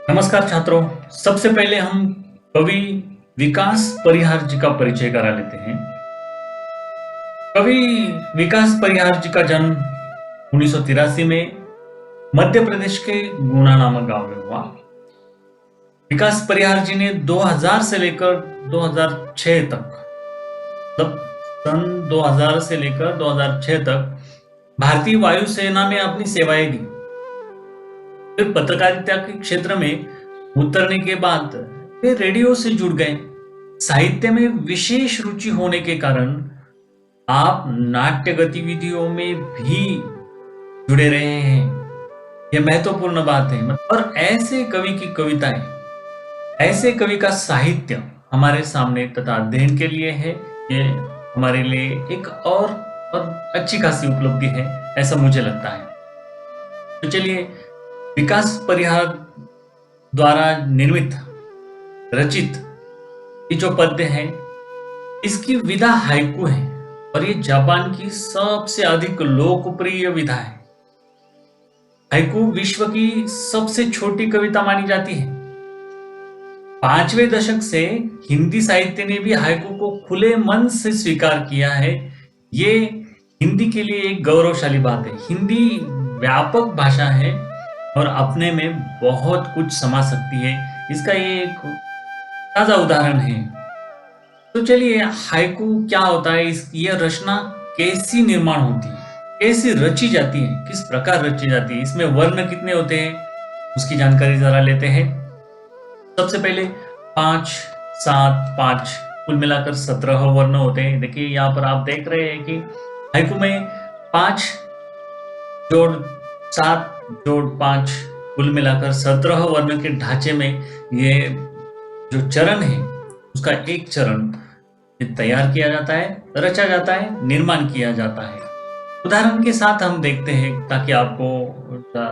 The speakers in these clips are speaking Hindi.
नमस्कार छात्रों। सबसे पहले हम कवि विकास परिहार जी का परिचय करा लेते हैं। कवि विकास परिहार जी का जन्म 1983 में मध्य प्रदेश के गुना नामक गांव में हुआ। विकास परिहार जी ने 2000 से लेकर 2006 तक, मतलब सन 2000 से लेकर 2006 तक भारतीय वायुसेना में अपनी सेवाएं दी। फिर पत्रकारिता के क्षेत्र में उतरने के बाद वे रेडियो से जुड़ गए। साहित्य में विशेष रुचि होने के कारण आप नाट्य गतिविधियों में भी जुड़े रहे हैं। यह महत्वपूर्ण बात है। और ऐसे कवि की कविताएं, ऐसे कवि का साहित्य हमारे सामने तथा अध्ययन के लिए है। ये हमारे लिए एक और अच्छी खासी उपलब्धि है, ऐसा मुझे लगता है। तो चलिए, विकास परिहार द्वारा निर्मित रचित ये जो पद्य है, इसकी विधा हाइकू है और ये जापान की सबसे अधिक लोकप्रिय विधा है। हाइकू विश्व की सबसे छोटी कविता मानी जाती है। 5वें दशक से हिंदी साहित्य ने भी हाइकू को खुले मन से स्वीकार किया है। ये हिंदी के लिए एक गौरवशाली बात है। हिंदी व्यापक भाषा है और अपने में बहुत कुछ समा सकती है। इसका ये एक ताजा उदाहरण है। तो चलिए, हाइकू क्या होता है, ये रचना कैसी निर्माण होती है, कैसी रची जाती है, किस प्रकार रची जाती है, इसमें वर्ण कितने होते हैं, उसकी जानकारी जरा लेते हैं। सबसे पहले 5, 7, 5 कुल मिलाकर 17 वर्ण होते हैं। देखिए, यहाँ पर आप देख रहे हैं कि हाइकू में 5 जोड़ 7 जोड़ 5 कुल मिलाकर 17 वर्ण के ढांचे में ये जो चरण है, उसका एक चरण तैयार किया जाता है, रचा जाता है, निर्माण किया जाता है। उदाहरण के साथ हम देखते हैं ताकि आपको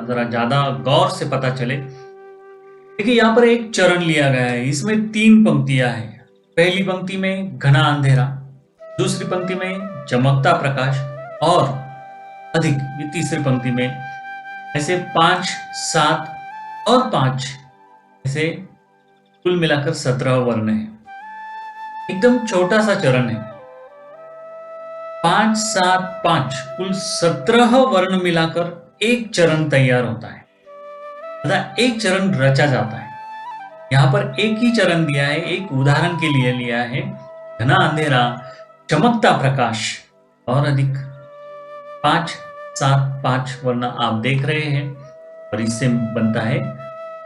जरा ज्यादा गौर से पता चले। देखिए, यहाँ पर एक चरण लिया गया है। इसमें 3 पंक्तियां हैं। पहली पंक्ति में घना अंधेरा, दूसरी पंक्ति में चमकता प्रकाश और अधिक, ये तीसरी पंक्ति में। ऐसे 5, 7 और 5, ऐसे कुल मिलाकर 17 वर्ण है। एकदम छोटा सा चरण है। 5, 7, 5 कुल 17 वर्ण मिलाकर एक चरण तैयार होता है तथा एक चरण रचा जाता है। यहां पर एक ही चरण दिया है, एक उदाहरण के लिए लिया है। घना अंधेरा, चमकता प्रकाश और अधिक। 5, 7, 5 वर्ण आप देख रहे हैं और इससे बनता है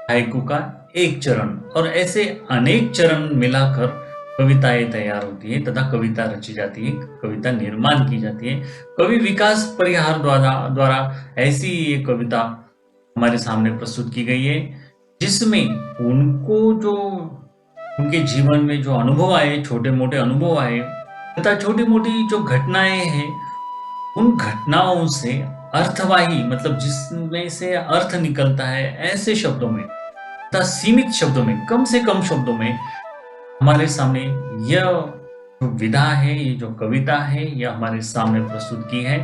हाइकू का एक चरण। और ऐसे अनेक चरण मिलाकर कविताएं तैयार होती है तथा कविता रची जाती है, कविता निर्माण की जाती है। कवि विकास परिहार द्वारा ऐसी ये कविता हमारे सामने प्रस्तुत की गई है, जिसमें उनको जो उनके जीवन में जो अनुभव आए, छोटे मोटे अनुभव आए तथा छोटी मोटी जो घटनाएं हैं, उन घटनाओं से अर्थवाही, मतलब जिसमें से अर्थ निकलता है, ऐसे शब्दों में तथा सीमित शब्दों में, कम से कम शब्दों में हमारे सामने यह जो विधा है, ये जो कविता है, यह हमारे सामने प्रस्तुत की है।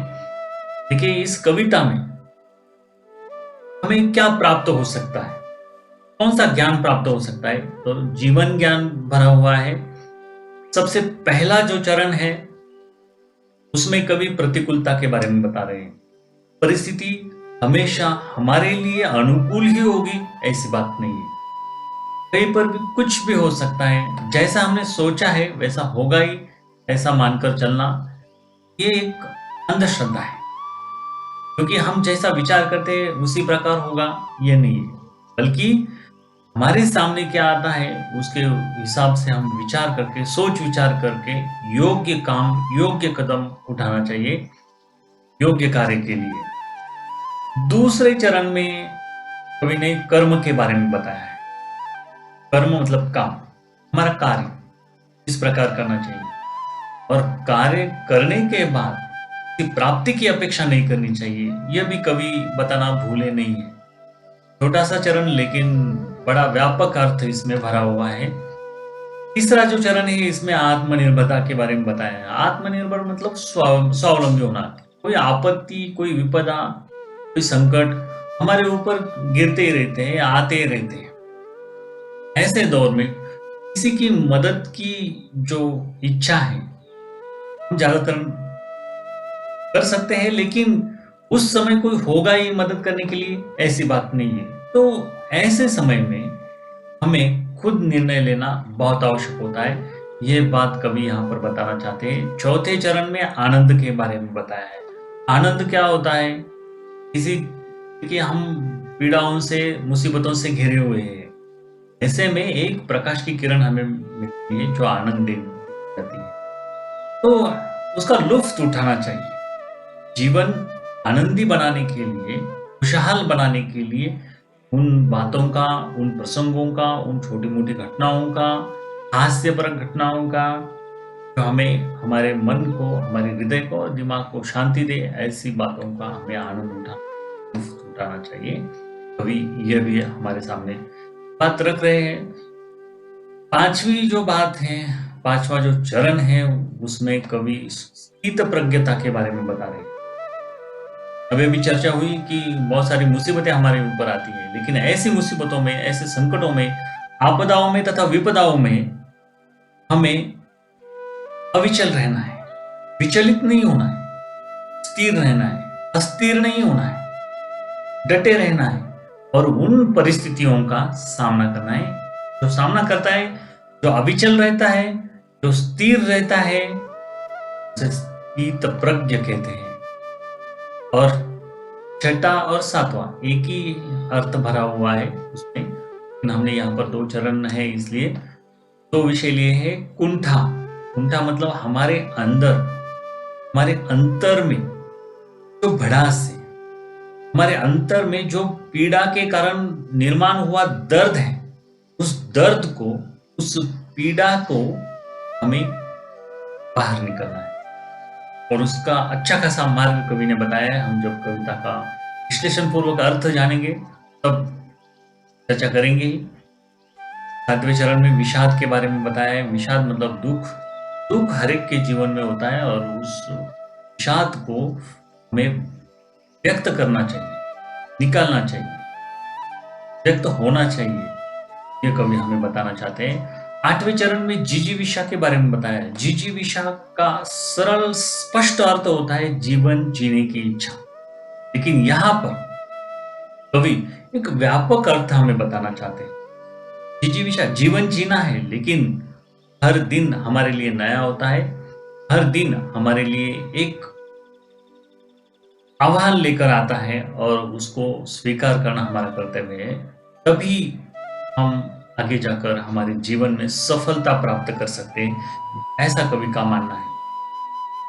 देखिए, इस कविता में हमें क्या प्राप्त हो सकता है, कौन सा ज्ञान प्राप्त हो सकता है, तो जीवन ज्ञान भरा हुआ है। सबसे पहला जो चरण है, उसमें कवि प्रतिकूलता के बारे में बता रहे हैं। परिस्थिति हमेशा हमारे लिए अनुकूल ही होगी ऐसी बात नहीं है। कहीं पर भी कुछ भी हो सकता है, जैसा हमने सोचा है वैसा होगा ही, ऐसा मानकर चलना ये एक अंधश्रद्धा है। क्योंकि हम जैसा विचार करते हैं उसी प्रकार होगा, ये नहीं है। बल्कि हमारे सामने क्या आता है उसके हिसाब से हम विचार करके, सोच विचार करके योग्य काम, योग्य कदम उठाना चाहिए, योग्य कार्य के लिए। दूसरे चरण में कवि ने कर्म के बारे में बताया है। कर्म मतलब काम, हमारा कार्य किस प्रकार करना चाहिए, और कार्य करने के बाद उसकी प्राप्ति की अपेक्षा नहीं करनी चाहिए, यह भी कवि बताना भूले नहीं है। छोटा सा चरण लेकिन बड़ा व्यापक अर्थ इसमें भरा हुआ है। तीसरा जो चरण है इसमें आत्मनिर्भरता के बारे में बताया है। आत्मनिर्भर मतलब स्वावलंबी होना। कोई आपत्ति, कोई विपदा, कोई संकट हमारे ऊपर गिरते ही रहते हैं, आते ही रहते हैं। ऐसे दौर में किसी की मदद की जो इच्छा है हम ज्यादातर कर सकते हैं, लेकिन उस समय कोई होगा ही मदद करने के लिए, ऐसी बात नहीं है। तो ऐसे समय में हमें खुद निर्णय लेना बहुत आवश्यक होता है। ये बात कवि यहाँ पर बताना चाहते हैं। चौथे चरण में आनंद के बारे में बताया है। आनंद क्या होता है? किसी कि हम पीड़ाओं से, मुसीबतों से घिरे हुए हैं, ऐसे में एक प्रकाश की किरण हमें मिलती है जो आनंद देती है, तो उसका लुत्फ उठाना चाहिए। जीवन आनंदी बनाने के लिए, खुशहाल बनाने के लिए उन बातों का, उन प्रसंगों का, उन छोटी मोटी घटनाओं का, हास्यपरक घटनाओं का, जो हमें, हमारे मन को, हमारे हृदय को और दिमाग को शांति दे, ऐसी बातों का हमें आनंद उठाना चाहिए। कवि यह भी हमारे सामने बात रख रहे हैं। पांचवी जो बात है, पांचवा जो चरण है, उसमें कवि स्थित प्रज्ञता के बारे में बता रहे हैं। अभी भी चर्चा हुई कि बहुत सारी मुसीबतें हमारे ऊपर आती है, लेकिन ऐसी मुसीबतों में, ऐसे संकटों में, आपदाओं में तथा विपदाओं में हमें अविचल रहना है, विचलित नहीं होना है, स्थिर रहना है, अस्थिर नहीं होना है, डटे रहना है और उन परिस्थितियों का सामना करना है। जो सामना करता है, जो अविचल रहता है, जो स्थिर रहता है, उसे स्थित प्रज्ञ कहते हैं। और छठा और सातवां एक ही अर्थ भरा हुआ है उसमें, लेकिन हमने यहाँ पर दो चरण है इसलिए दो विषय लिए हैं। कुंठा, कुंठा मतलब हमारे अंदर, हमारे अंतर में जो भड़ास है, हमारे अंतर में जो पीड़ा के कारण निर्माण हुआ दर्द है, उस दर्द को, उस पीड़ा को हमें बाहर निकलना है। और उसका अच्छा खासा मार्ग कवि ने बताया है। हम जब कविता का विश्लेषण पूर्वक अर्थ जानेंगे तब चर्चा करेंगे। सातवें चरण में विषाद के बारे में बताया है। विषाद मतलब दुख। दुख हर एक के जीवन में होता है और उस विषाद को हमें व्यक्त करना चाहिए, निकालना चाहिए, व्यक्त होना चाहिए, ये कवि हमें बताना चाहते हैं। आठवें चरण में जिजीविषा के बारे में बताया है। जिजीविषा का सरल स्पष्ट अर्थ होता है जीवन जीने की इच्छा, लेकिन यहाँ पर कवि एक व्यापक अर्थ हमें बताना चाहते हैं। जिजीविषा जीवन जीना है, लेकिन हर दिन हमारे लिए नया होता है, हर दिन हमारे लिए एक आह्वान लेकर आता है और उसको स्वीकार करना हमारा कर्तव्य है। तभी हम आगे जाकर हमारे जीवन में सफलता प्राप्त कर सकते हैं, ऐसा कवि का मानना है।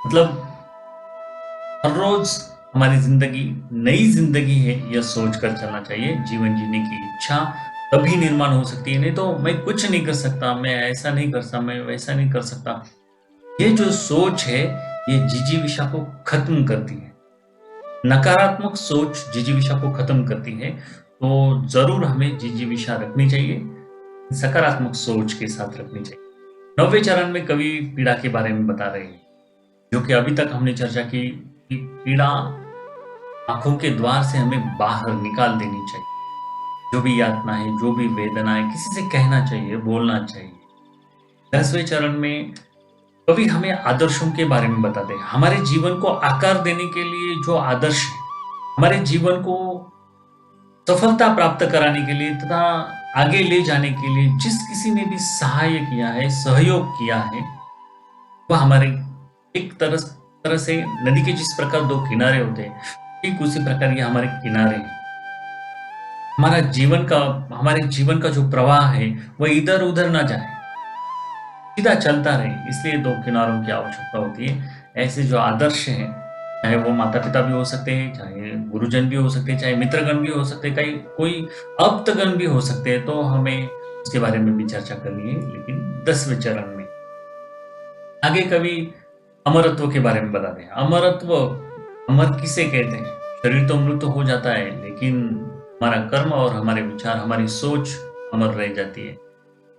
मतलब हर रोज हमारी जिंदगी नई जिंदगी है, यह सोचकर चलना चाहिए। जीवन जीने की इच्छा तभी निर्माण हो सकती है, नहीं तो मैं कुछ नहीं कर सकता, मैं ऐसा नहीं कर सकता, मैं वैसा नहीं कर सकता। ये जो सोच है, ये जिजीविषा को खत्म करती है। नकारात्मक सोच जिजीविषा को खत्म करती है। तो जरूर हमें जिजीविषा रखनी चाहिए, सकारात्मक सोच के साथ रखनी चाहिए। नौवें चरण में कवि पीड़ा के बारे में बता रहे हैं, जो कि अभी तक हमने चर्चा की कि पीड़ा आंखों के द्वार से हमें बाहर निकाल देनी चाहिए। जो भी यातना है, जो भी वेदना है, किसी से कहना चाहिए, बोलना चाहिए। 10वें चरण में कवि हमें आदर्शों के बारे में बताते हैं। हमारे जीवन को आकार देने के लिए जो आदर्श है, हमारे जीवन को सफलता प्राप्त कराने के लिए तथा आगे ले जाने के लिए जिस किसी ने भी सहाय किया है, सहयोग किया है, वह हमारे एक तरह से नदी के जिस प्रकार दो किनारे होते हैं, ठीक उसी प्रकार ये हमारे किनारे हैं। हमारे जीवन का जो प्रवाह है वह इधर उधर ना जाए, सीधा चलता रहे। इसलिए दो किनारों की आवश्यकता होती है। ऐसे जो आदर्श हैं, चाहे वो माता पिता भी हो सकते हैं, चाहे गुरुजन भी हो सकते हैं, चाहे मित्रगण भी हो सकते हैं, कई कोई आप्तगण भी हो सकते हैं, तो हमें उसके बारे में भी चर्चा करनी है, लेकिन 10वें चरण में। आगे कवि अमरत्व के बारे में बताते हैं। अमरत्व, अमर किसे कहते हैं? शरीर तो मृत हो जाता है, लेकिन हमारा कर्म और हमारे विचार, हमारी सोच अमर रह जाती है।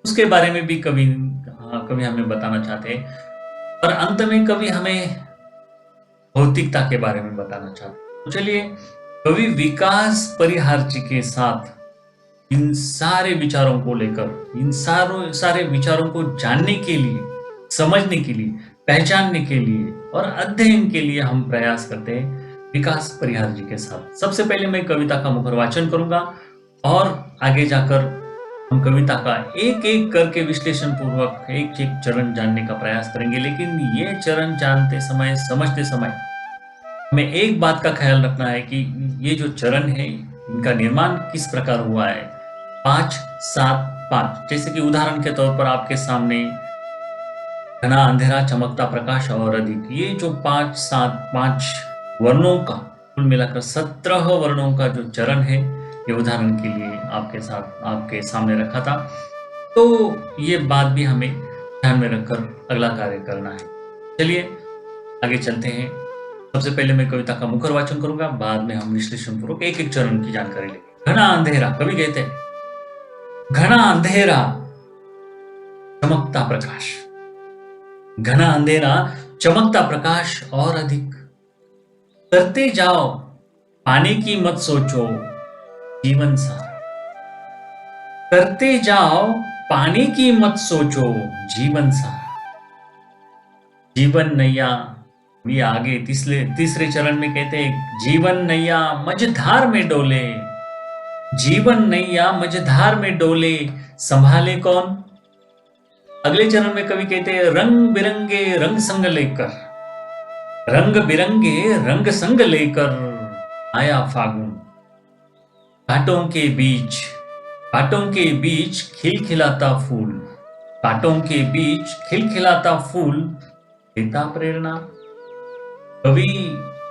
उसके बारे में भी कवि हमें बताना चाहते हैं। और अंत में कवि हमें भौतिकता के बारे में बताना चाहते हैं। तो चलिए, कवि विकास परिहार जी के साथ इन सारे विचारों को लेकर, इन सारे विचारों को जानने के लिए, समझने के लिए, पहचानने के लिए और अध्ययन के लिए हम प्रयास करते हैं विकास परिहार जी के साथ। सबसे पहले मैं कविता का मुखर वाचन करूंगा और आगे जाकर हम कविता का एक एक करके विश्लेषण पूर्वक एक एक चरण जानने का प्रयास करेंगे। लेकिन ये चरण जानते समय, समझते समय हमें एक बात का ख्याल रखना है कि ये जो चरण है, इनका निर्माण किस प्रकार हुआ है। 5-7-5, जैसे कि उदाहरण के तौर पर आपके सामने घना अंधेरा, चमकता प्रकाश और अधिक, ये जो 5-7-5 वर्णों का कुल मिलाकर 17 वर्णों का जो चरण है, ये उदाहरण के लिए आपके सामने रखा था। तो ये बात भी हमें ध्यान में रखकर अगला कार्य करना है। चलिए आगे चलते हैं। सबसे पहले मैं कविता का मुखर वाचन करूंगा, बाद में हम विश्लेषण पूर्वक एक एक चरण की जानकारी लेंगे। घना अंधेरा, कवि कहते हैं, घना अंधेरा चमकता प्रकाश, घना अंधेरा चमकता प्रकाश और अधिक, करते जाओ पाने की मत सोचो जीवन सारा, करते जाओ पाने की मत सोचो जीवन सारा, जीवन नैया। ये आगे तीसरे चरण में कहते हैं, जीवन नैया मझधार में डोले, जीवन नैया मझधार में डोले, संभाले कौन। अगले चरण में कवि कहते हैं, रंग बिरंगे रंग संग लेकर, रंग बिरंगे रंग संग लेकर आया फागुन, कांटों के बीच, कांटों के बीच खिलखिलाता फूल, कांटों के बीच खिलखिलाता फूल देता प्रेरणा। कवि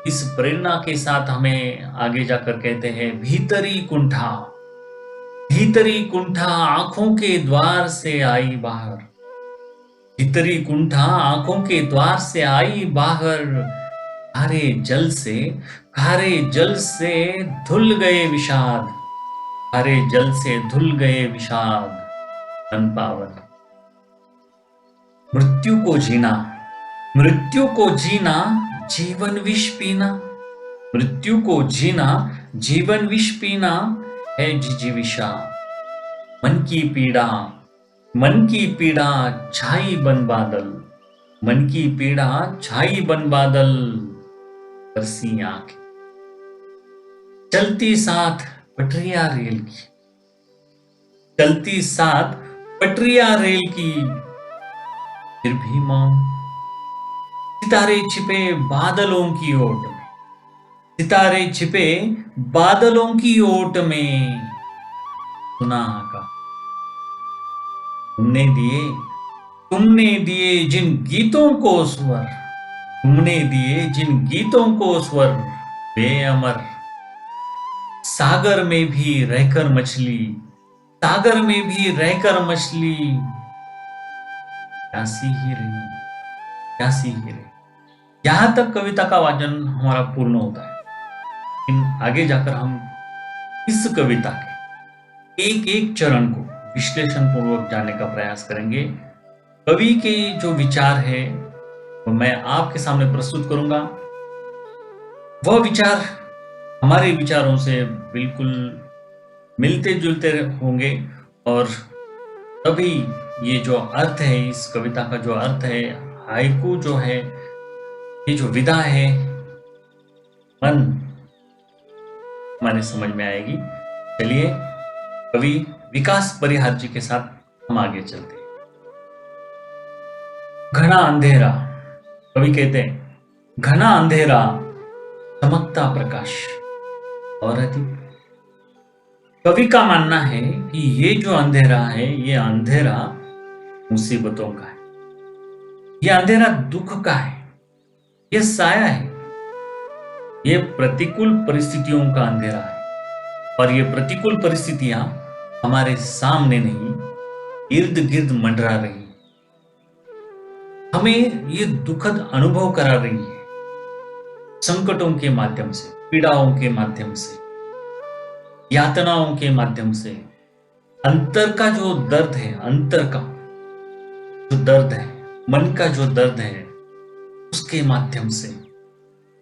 इस प्रेरणा के साथ हमें आगे जाकर कहते हैं, भीतरी कुंठा, भीतरी कुंठा आंखों के द्वार से आई बाहर, भीतरी कुंठा आंखों के द्वार से आई बाहर, खारे जल से, खारे जल से धुल गए विषाद, खारे जल से धुल गए विषाद, मन पावन। मृत्यु को जीना, मृत्यु को जीना जीवन विष पीना, मृत्यु को जीना जीवन विष पीना है जिजीविषा, मन की पीड़ा, मन की पीड़ा छाई बन बादल, मन की पीड़ा छाई बन बादल, बरसी आंखें, चलती साथ पटरिया रेल की, चलती साथ पटरिया रेल की, फिर भी मौन, सितारे छिपे बादलों की ओट में, सितारे छिपे बादलों की ओट में, सुना का तुमने दिए, तुमने दिए जिन गीतों को स्वर, तुमने दिए जिन गीतों को स्वर, वे अमर, सागर में भी रहकर मछली, सागर में भी रहकर मछली प्यासी ही रही, प्यासी ही रही। यहां तक कविता का वाचन हमारा पूर्ण होता है, लेकिन आगे जाकर हम इस कविता के एक एक चरण को विश्लेषण पूर्वक जानने का प्रयास करेंगे। कवि के जो विचार है वो मैं आपके सामने प्रस्तुत करूंगा। वह विचार हमारे विचारों से बिल्कुल मिलते जुलते होंगे, और तभी ये जो अर्थ है, इस कविता का जो अर्थ है, हाइकू जो है, ये जो विधा है, मन हमारे समझ में आएगी। चलिए कवि विकास परिहार जी के साथ हम आगे चलते हैं। घना अंधेरा, कवि कहते हैं, घना अंधेरा चमकता प्रकाश और अधिक, कवि का मानना है कि ये जो अंधेरा है, ये अंधेरा मुसीबतों का है, ये अंधेरा दुख का है, ये साया है, ये प्रतिकूल परिस्थितियों का अंधेरा है। और ये प्रतिकूल परिस्थितियां हमारे सामने नहीं, इर्द गिर्द मंडरा रही है, हमें ये दुखद अनुभव करा रही है, संकटों के माध्यम से, पीड़ाओं के माध्यम से, यातनाओं के माध्यम से। अंतर का जो दर्द है, अंतर का जो दर्द है, मन का जो दर्द है, उसके माध्यम से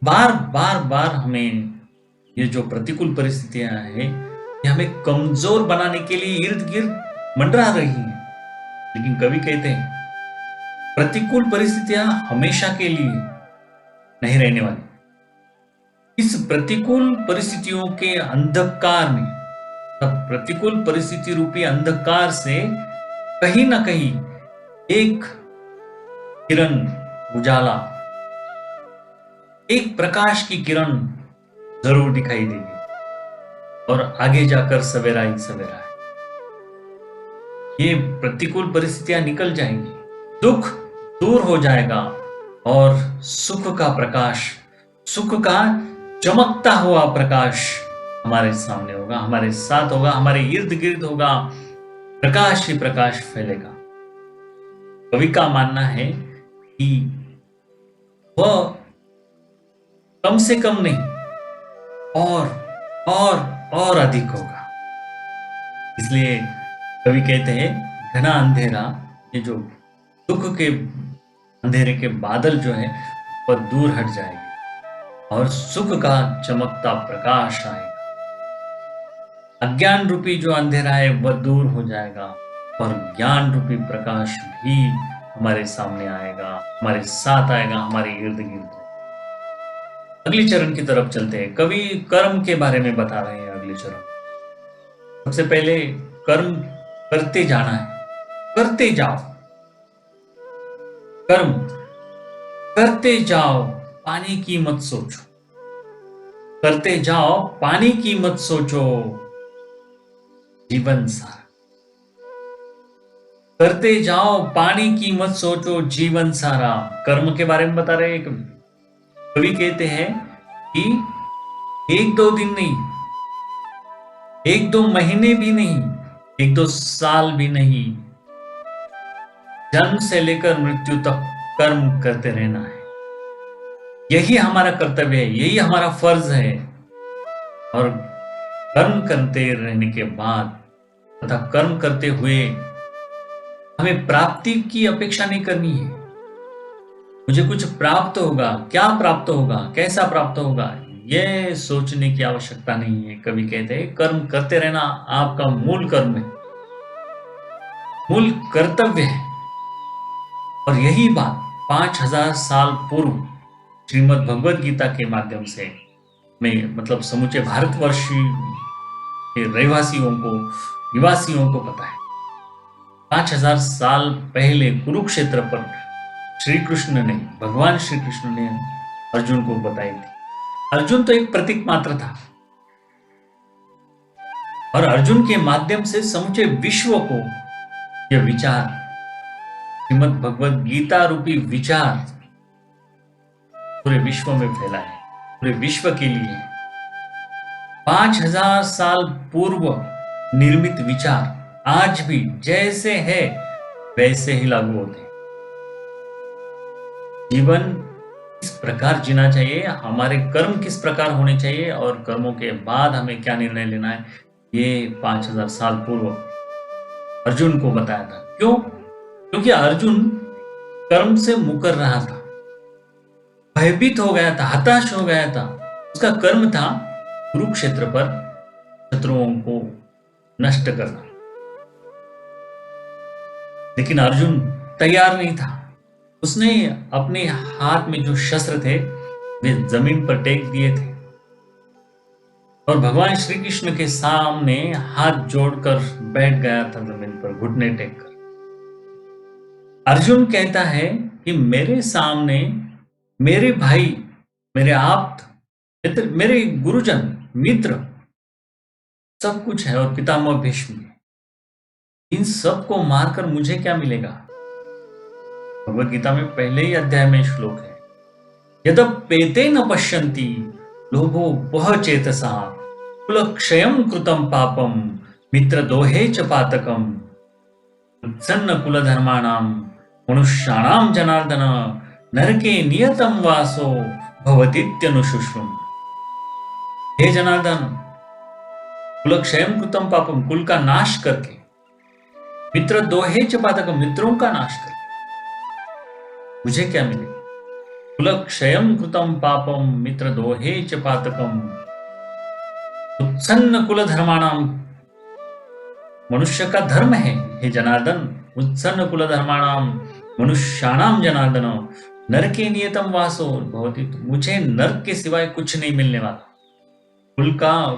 बार बार बार हमें ये जो प्रतिकूल परिस्थितियां हैं, ये हमें कमजोर बनाने के लिए इर्द गिर्द मंडरा रही हैं। लेकिन कवि कहते हैं प्रतिकूल परिस्थितियां हमेशा के लिए नहीं रहने वाली। इस प्रतिकूल परिस्थितियों के अंधकार में, तब प्रतिकूल परिस्थिति रूपी अंधकार से कहीं ना कहीं एक किरण, उजाला, एक प्रकाश की किरण जरूर दिखाई देगी और आगे जाकर सवेरा ही सवेरा है। ये प्रतिकूल परिस्थितियां निकल जाएंगी, दुख दूर हो जाएगा और सुख का प्रकाश, सुख का चमकता हुआ प्रकाश हमारे सामने होगा, हमारे साथ होगा, हमारे इर्द गिर्द होगा, प्रकाश ही प्रकाश फैलेगा। कवि का मानना है कि वह कम से कम नहीं, और अधिक होगा। इसलिए कवि कहते हैं घना अंधेरा, ये जो दुख के अंधेरे के बादल जो है वह दूर हट जाएंगे और सुख का चमकता प्रकाश आएगा। अज्ञान रूपी जो अंधेरा है वह दूर हो जाएगा और ज्ञान रूपी प्रकाश भी हमारे सामने आएगा, हमारे साथ आएगा, हमारे इर्द गिर्द। अगली चरण की तरफ चलते हैं। कवि कर्म के बारे में बता रहे हैं। अगले चरण, सबसे पहले कर्म करते जाना है, करते जाओ, कर्म करते जाओ, पानी की मत सोचो, करते जाओ, पानी की मत सोचो, जीवन सारा। करते जाओ, पानी की मत सोचो, जीवन सारा। कर्म के बारे में बता रहे हैं कवि। कवि कहते हैं कि एक दो दिन नहीं, एक दो महीने भी नहीं, एक दो साल भी नहीं, जन्म से लेकर मृत्यु तक कर्म करते रहना है। यही हमारा कर्तव्य है, यही हमारा फर्ज है। और कर्म करते रहने के बाद तथा कर्म करते हुए हमें प्राप्ति की अपेक्षा नहीं करनी है। मुझे कुछ प्राप्त होगा, क्या प्राप्त होगा, कैसा प्राप्त होगा, यह सोचने की आवश्यकता नहीं है। कवि कहते हैं कर्म करते रहना आपका मूल कर्म है, मूल कर्तव्य है। और यही बात 5000 साल पूर्व श्रीमद् भगवद गीता के माध्यम से में मतलब समूचे भारतवर्ष के रहवासियों को, निवासियों को पता है। 5000 साल पहले कुरुक्षेत्र पर श्री कृष्ण ने, भगवान श्री कृष्ण ने अर्जुन को बताई थी। अर्जुन तो एक प्रतीक मात्र था और अर्जुन के माध्यम से समूचे विश्व को यह विचार, श्रीमद् भगवद गीता रूपी विचार पूरे विश्व में फैला है, पूरे विश्व के लिए। 5000 साल पूर्व निर्मित विचार आज भी जैसे है वैसे ही लागू होते हैं। जीवन किस प्रकार जीना चाहिए, हमारे कर्म किस प्रकार होने चाहिए और कर्मों के बाद हमें क्या निर्णय लेना है, ये 5000 साल पूर्व अर्जुन को बताया था। क्यों? क्योंकि अर्जुन कर्म से मुकर रहा था, भयभीत हो गया था, हताश हो गया था। उसका कर्म था कुरुक्षेत्र पर शत्रुओं को नष्ट करना। लेकिन अर्जुन तैयार नहीं था। उसने अपने हाथ में जो शस्त्र थे वे जमीन पर टेक दिए थे और भगवान श्री कृष्ण के सामने हाथ जोड़कर बैठ गया था जमीन पर, घुटने टेक कर। अर्जुन कहता है कि मेरे सामने मेरे भाई, मेरे आप्त मित्र, मेरे गुरुजन मित्र सब कुछ है और पितामह भीष्म भी। इन सब को मारकर मुझे क्या मिलेगा? भगवत गीता में पहले ही अध्याय में श्लोक है, यद्यपेते न पश्यन्ति लोभो वह चेतसा कुलक्षयं कृतं पापम मित्रदोहे च पातकम उत्सन्न कुलधर्माणां मनुष्याणां जनार्दन नरके नियतं वासो भवतीत्यनुशुश्रुम। हे जनार्दन, कुलक्षयं कृतं पापम, कुल का नाश करके, मित्र दोहे च पातकम, मित्रों का नाश करके मुझे क्या मिलेगा? कुलक्षयं कृतं पापम मित्र दोहे च पातकम उत्सन्न कुल धर्माणां, मनुष्य का धर्म है हे जनार्दन, उत्सन्न कुल धर्माणां मनुष्याणां जनार्दन नरके नियतम वासो भवति, मुझे नरक के सिवाय कुछ नहीं मिलने वाला।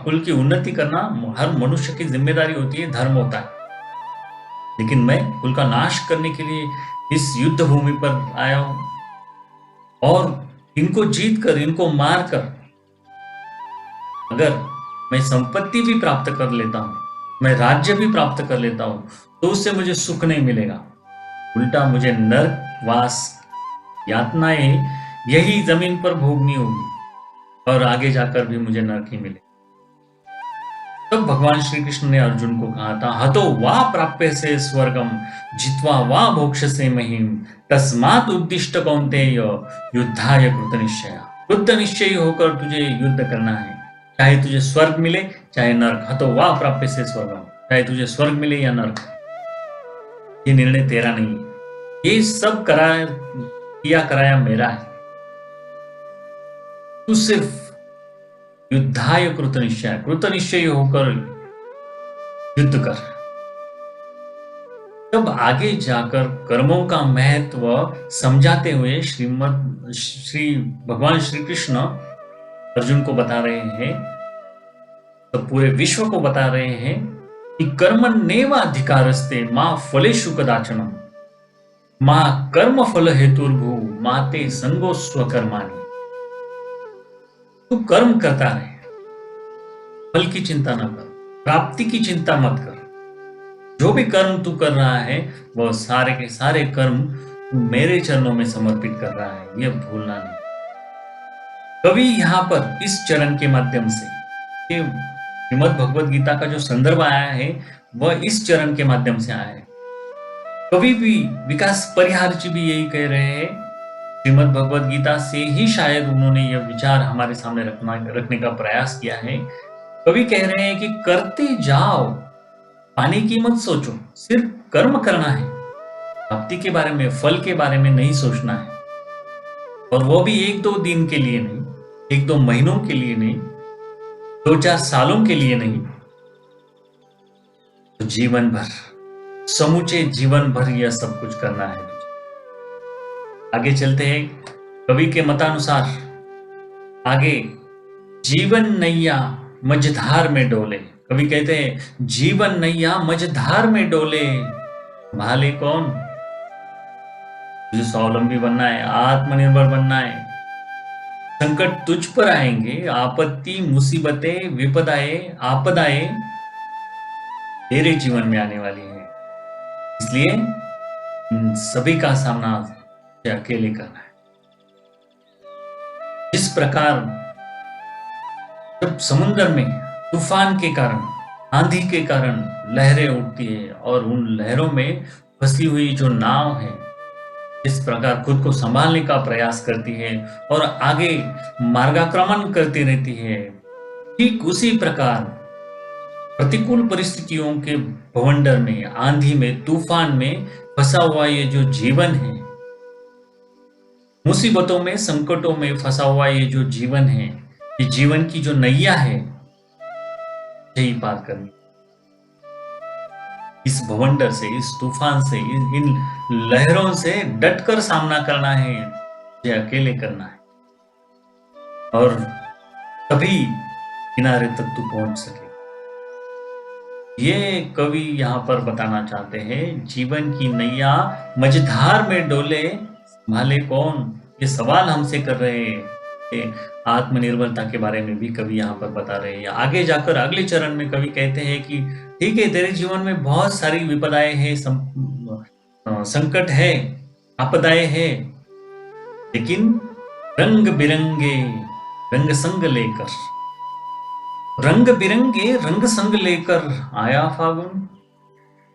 कुल की उन्नति करना हर मनुष्य की जिम्मेदारी होती है, धर्म होता है, लेकिन मैं कुल का नाश करने के लिए इस युद्ध भूमि पर आया हूं और इनको जीत कर, इनको मार कर अगर मैं संपत्ति भी प्राप्त कर लेता हूं, मैं राज्य भी प्राप्त कर लेता हूं, तो उससे मुझे सुख नहीं मिलेगा, उल्टा मुझे नरक वास यातनाएं यही जमीन पर भोगनी होगी और आगे जाकर भी मुझे नरक ही मिले। तब भगवान श्री कृष्ण ने अर्जुन को कहा था, हतो वा प्राप्य से स्वर्गम जित्वा वा मोक्ष से महिम तस्मात् उद्दिष्ट कौन्तेय युद्धाय कृत निश्चय। कृत निश्चय होकर तुझे युद्ध करना है, चाहे तुझे स्वर्ग मिले चाहे नरक। हतो वा प्राप्य से स्वर्गम, चाहे तुझे स्वर्ग मिले या नरक, ये निर्णय तेरा नहीं है, ये सब कराया मेरा है। तू सिर्फ युद्धाय कृत निश्चय होकर युद्ध कर। तब आगे जाकर कर्मों का महत्व समझाते हुए श्री भगवान श्री कृष्ण अर्जुन को बता रहे हैं, तो पूरे विश्व को बता रहे हैं कि कर्मण्येव अधिकारस्ते मां फलेषु कदाचन मां कर्म फल हेतुर्भू माते संगो स्वकर्माणि। तू कर्म करता रहे, फल की चिंता न कर, प्राप्ति की चिंता मत कर। जो भी कर्म तू कर रहा है वह सारे के सारे कर्म तू मेरे चरणों में समर्पित कर रहा है, यह भूलना नहीं। कवि यहाँ पर इस चरण के माध्यम से, श्रीमद् भगवद गीता का जो संदर्भ आया है वह इस चरण के माध्यम से आया है। कवि भी विकास परिहार जी भी यही कह रहे हैं, श्रीमद् भगवद गीता से ही शायद उन्होंने यह विचार हमारे सामने रखने का प्रयास किया है। कवि कह रहे हैं कि करते जाओ, पाने की मत सोचो, सिर्फ कर्म करना है, प्राप्ति के बारे में, फल के बारे में नहीं सोचना है, और वो भी 1-2 दिन के लिए नहीं, 1-2 महीनों के लिए नहीं, 2-4 सालों के लिए नहीं, तो जीवन भर, समूचे जीवन भर यह सब कुछ करना है। आगे चलते हैं, कवि के मतानुसार आगे, जीवन नैया मझधार में डोले। कवि कहते हैं जीवन नैया मझधार में डोले, भाले कौन? तुझे स्वावलंबी बनना है, आत्मनिर्भर बनना है। संकट तुझ पर आएंगे, आपत्ति मुसीबतें विपदाएं आपदाएं तेरे जीवन में आने वाली है, इसलिए इन सभी का सामना अकेले करना है। जिस प्रकार जब समुद्र में तूफान के कारण, आंधी के कारण लहरें उठती है और उन लहरों में फंसी हुई जो नाव है इस प्रकार खुद को संभालने का प्रयास करती है और आगे मार्गाक्रमण करती रहती है, ठीक उसी प्रकार प्रतिकूल परिस्थितियों के भवंडर में, आंधी में, तूफान में फंसा हुआ ये जो जीवन है, मुसीबतों में, संकटों में फंसा हुआ ये जो जीवन है, ये जीवन की जो नैया है, यही पार करनी। इस भवंडर से, इस तूफान से, इन लहरों से डटकर सामना करना है, ये अकेले करना है, और तभी किनारे तक तू पहुंच सके। ये कवि यहां पर बताना चाहते हैं, जीवन की नैया मझधार में डोले, संभाले कौन? ये सवाल हमसे कर रहे हैं आत्मनिर्भरता के बारे में भी कवि यहाँ पर बता रहे हैं। आगे जाकर अगले चरण में कवि कहते हैं कि ठीक है, तेरे जीवन में बहुत सारी विपदाएं हैं, संकट है, आपदाएं हैं, लेकिन रंग बिरंगे रंग संग लेकर, रंग बिरंगे रंग संग लेकर आया फागुन।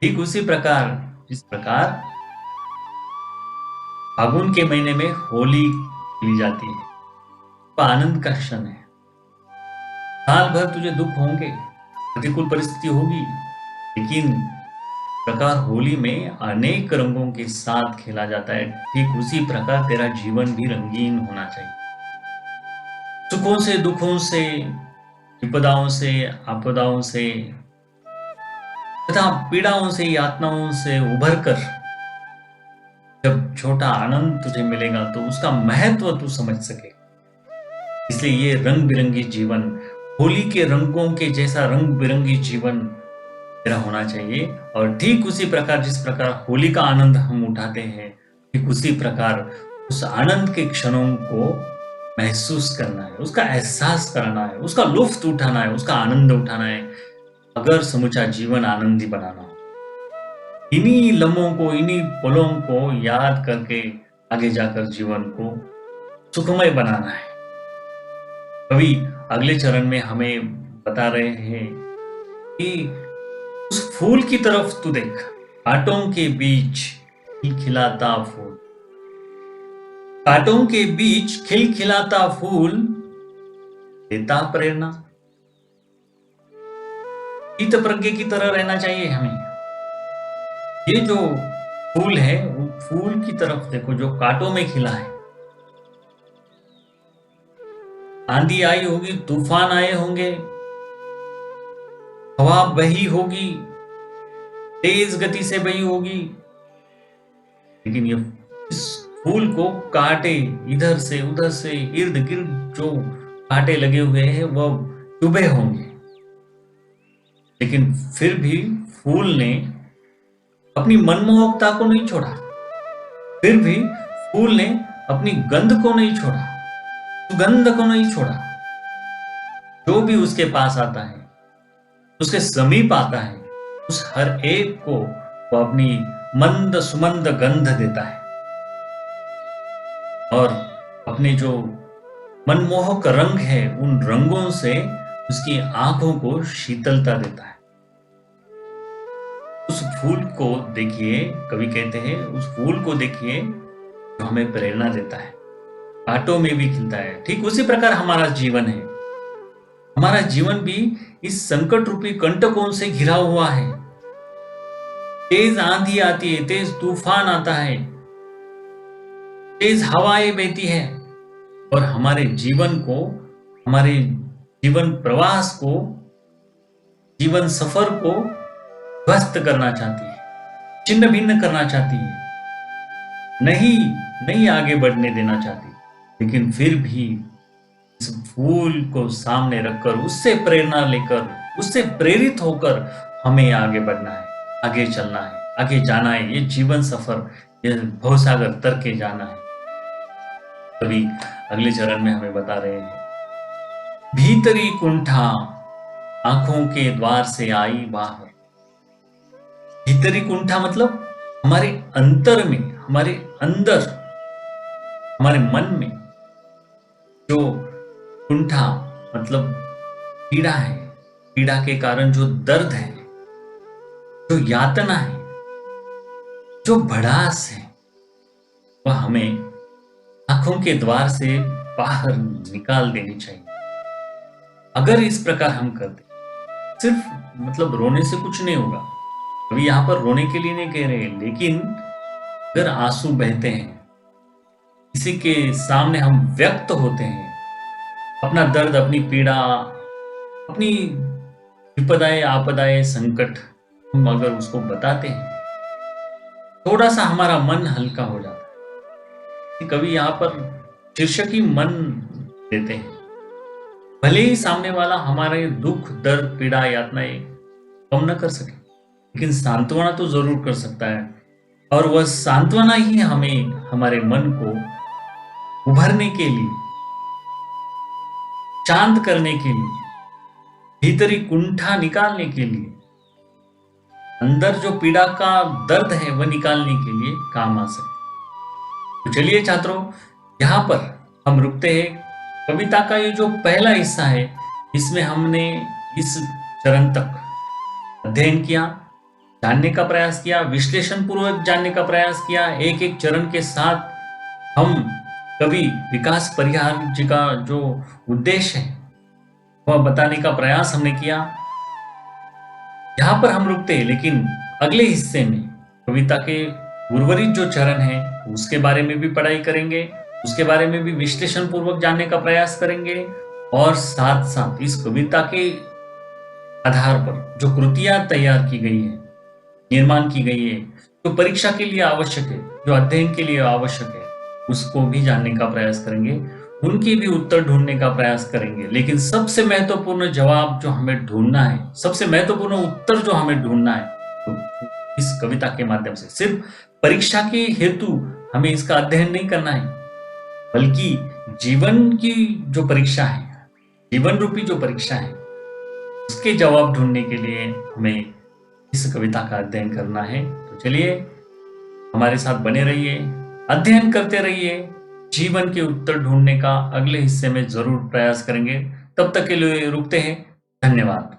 ठीक उसी प्रकार जिस प्रकार फागुन के महीने में होली खेली जाती है, वह आनंद का क्षण है। साल भर तुझे दुख होंगे, प्रतिकूल परिस्थिति होगी, लेकिन प्रकार होली में अनेक रंगों के साथ खेला जाता है। ठीक उसी प्रकार तेरा जीवन भी रंगीन होना चाहिए। सुखों से, दुखों से, विपदाओं से, आपदाओं से तथा पीड़ाओं से, यातनाओं से उभर कर जब छोटा आनंद तुझे मिलेगा तो उसका महत्व तू समझ सके। इसलिए ये रंग बिरंगी जीवन, होली के रंगों के जैसा रंग बिरंगी जीवन तेरा होना चाहिए। और ठीक उसी प्रकार जिस प्रकार होली का आनंद हम उठाते हैं, ठीक उसी प्रकार उस आनंद के क्षणों को महसूस करना है, उसका एहसास करना है, उसका लुत्फ उठाना है, उसका आनंद उठाना है, अगर समूचा जीवन आनंदी बनाना हो। इन्हीं लम्हों को, इन्हीं पलों को याद करके आगे जाकर जीवन को सुखमय बनाना है। कवि अगले चरण में हमें बता रहे हैं कि उस फूल की तरफ तू देख, कांटों के बीच खिलखिलाता फूल, कांटों के बीच खिलखिलाता फूल देता प्रेरणा। शीत प्रज्ञ की तरह रहना चाहिए हमें। ये जो फूल है, वो फूल की तरफ देखो जो कांटों में खिला है। आंधी आई होगी, तूफान आए होंगे, हवा बही होगी, तेज गति से बही होगी, लेकिन ये इस फूल को कांटे इधर से उधर से, इर्द गिर्द जो कांटे लगे हुए हैं वह चुभे होंगे, लेकिन फिर भी फूल ने अपनी मनमोहकता को नहीं छोड़ा, फिर भी फूल ने अपनी गंध को नहीं छोड़ा, सुगंध को नहीं छोड़ा। जो भी उसके पास आता है, उसके समीप आता है, उस हर एक को वो अपनी मंद सुमंद गंध देता है और अपने जो मनमोहक रंग है, उन रंगों से उसकी आंखों को शीतलता देता है। उस फूल को देखिए, कवि कहते हैं उस फूल को देखिए जो हमें प्रेरणा देता है, कांटों में भी खिलता है। ठीक उसी प्रकार हमारा जीवन है। हमारा जीवन भी इस संकट रूपी कंटकों से घिरा हुआ है। तेज आंधी आती है, तेज तूफान आता है, तेज हवाएं बहती है और हमारे जीवन को, हमारे जीवन प्रवास को, जीवन सफर को ध्वस्त करना चाहती है, छिन्न भिन्न करना चाहती है, नहीं आगे बढ़ने देना चाहती। लेकिन फिर भी इस फूल को सामने रखकर, उससे प्रेरणा लेकर, उससे प्रेरित होकर हमें आगे बढ़ना है, आगे चलना है, आगे जाना है। ये जीवन सफर, ये भवसागर तर के जाना है। कभी अगले चरण में हमें बता रहे हैं, भीतरी कुंठा आंखों के द्वार से आई बाहर। भीतरी कुंठा मतलब हमारे अंतर में, हमारे अंदर, हमारे मन में जो कुंठा मतलब पीड़ा है, पीड़ा के कारण जो दर्द है, जो यातना है, जो भड़ास है, वह हमें आंखों के द्वार से बाहर निकाल देनी चाहिए। अगर इस प्रकार हम करते, सिर्फ मतलब रोने से कुछ नहीं होगा। अभी यहां पर रोने के लिए नहीं कह रहे, लेकिन अगर आंसू बहते हैं, किसी के सामने हम व्यक्त होते हैं, अपना दर्द, अपनी पीड़ा, अपनी विपदाएं, आपदाएं, संकट हम अगर उसको बताते हैं, थोड़ा सा हमारा मन हल्का हो जाता है। कभी यहाँ पर शीर्षक ही मन देते हैं। भले ही सामने वाला हमारे दुख, दर्द, पीड़ा, यातनाएं कम न कर सके, लेकिन सांत्वना तो जरूर कर सकता है। और वह सांत्वना ही हमें, हमारे मन को उभरने के लिए, शांत करने के लिए, भीतरी कुंठा निकालने के लिए, अंदर जो पीड़ा का दर्द है वह निकालने के लिए काम आ सके। तो चलिए छात्रों, यहाँ पर हम रुकते हैं। कविता का ये जो पहला हिस्सा है, इसमें हमने इस चरण तक अध्ययन किया, जानने का प्रयास किया, विश्लेषण पूर्वक जानने का प्रयास किया। एक एक चरण के साथ हम कवि विकास परिहार जी का जो उद्देश्य है वह बताने का प्रयास हमने किया। यहाँ पर हम रुकते हैं, लेकिन अगले हिस्से में कविता के उर्वरित जो चरण है उसके बारे में भी पढ़ाई करेंगे, उसके बारे में भी विश्लेषण पूर्वक जानने का प्रयास करेंगे, और साथ साथ इस कविता के आधार पर जो कृतियां तैयार की गई है, निर्माण की गई है, जो परीक्षा के लिए आवश्यक है, जो अध्ययन के लिए आवश्यक है, उसको भी जानने का प्रयास करेंगे, उनके भी उत्तर ढूंढने का प्रयास करेंगे। लेकिन सबसे महत्वपूर्ण जवाब जो हमें ढूंढना है, सबसे महत्वपूर्ण उत्तर जो हमें ढूंढना है, तो इस कविता के माध्यम से सिर्फ परीक्षा के हेतु हमें इसका अध्ययन नहीं करना है, बल्कि जीवन की जो परीक्षा है, जीवन रूपी जो परीक्षा है, उसके जवाब ढूंढने के लिए हमें इस कविता का अध्ययन करना है। तो चलिए हमारे साथ बने रहिए, अध्ययन करते रहिए, जीवन के उत्तर ढूंढने का अगले हिस्से में जरूर प्रयास करेंगे। तब तक के लिए रुकते हैं। धन्यवाद।